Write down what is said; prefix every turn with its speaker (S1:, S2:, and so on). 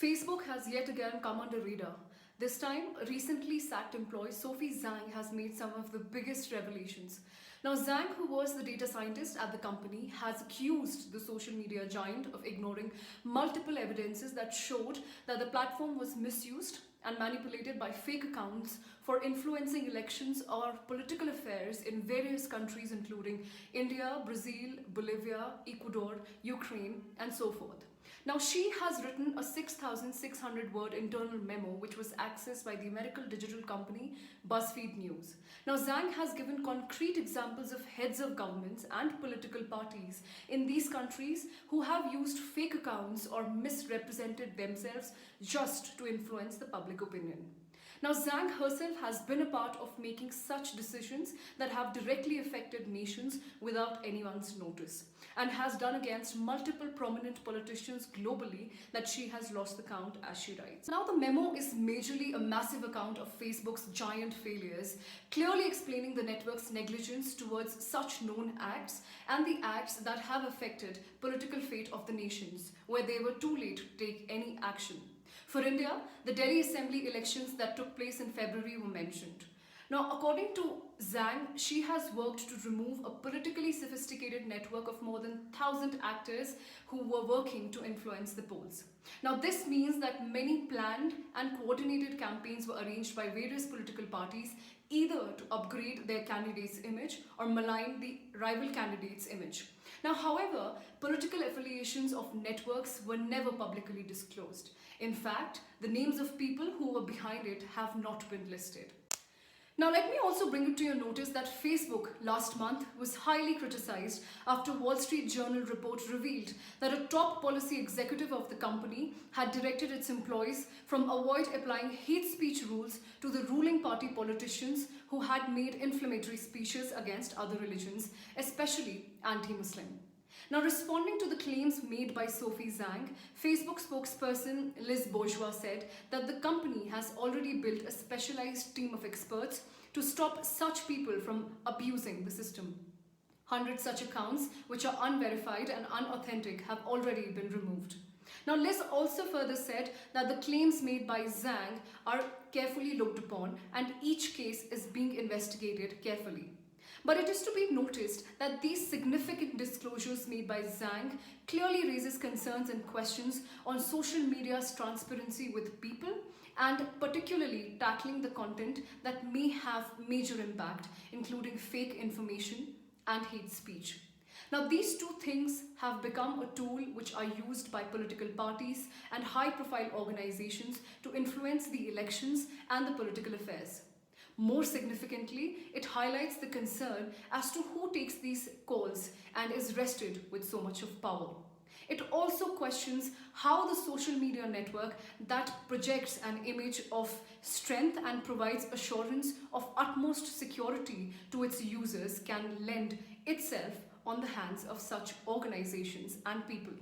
S1: Facebook has yet again come under radar. This time, recently sacked employee Sophie Zhang has made some of the biggest revelations. Now, Zhang, who was the data scientist at the company, has accused the social media giant of ignoring multiple evidences that showed that the platform was misused and manipulated by fake accounts for influencing elections or political affairs in various countries including India, Brazil, Bolivia, Ecuador, Ukraine, and so forth. Now, she has written a 6,600 word internal memo which was accessed by the American digital company BuzzFeed News. Now, Zhang has given concrete examples of heads of governments and political parties in these countries who have used fake accounts or misrepresented themselves just to influence the public opinion. Now, Zhang herself has been a part of making such decisions that have directly affected nations without anyone's notice, and has done against multiple prominent politicians globally that she has lost the count, as she writes. Now, the memo is majorly a massive account of Facebook's giant failures, clearly explaining the network's negligence towards such known acts and the acts that have affected political fate of the nations, where they were too late to take any action. For India, the Delhi Assembly elections that took place in February were mentioned. Now, according to Zhang, she has worked to remove a politically sophisticated network of more than 1,000 actors who were working to influence the polls. Now, this means that many planned and coordinated campaigns were arranged by various political parties either to upgrade their candidate's image or malign the rival candidate's image. Now, however, political affiliations of networks were never publicly disclosed. In fact, the names of people who were behind it have not been listed. Now, let me also bring it to your notice that Facebook last month was highly criticized after Wall Street Journal report revealed that a top policy executive of the company had directed its employees from avoid applying hate speech rules to the ruling party politicians who had made inflammatory speeches against other religions, especially anti-Muslim. Now, responding to the claims made by Sophie Zhang, Facebook spokesperson Liz Bourgeois said that the company has already built a specialized team of experts to stop such people from abusing the system. 100 such accounts, which are unverified and unauthentic, have already been removed. Now, Liz also further said that the claims made by Zhang are carefully looked upon and each case is being investigated carefully. But it is to be noticed that these significant disclosures made by Zhang clearly raises concerns and questions on social media's transparency with people and particularly tackling the content that may have major impact, including fake information and hate speech. Now, these two things have become a tool which are used by political parties and high-profile organizations to influence the elections and the political affairs. More significantly, it highlights the concern as to who takes these calls and is vested with so much of power. It also questions how the social media network that projects an image of strength and provides assurance of utmost security to its users can lend itself on the hands of such organizations and people.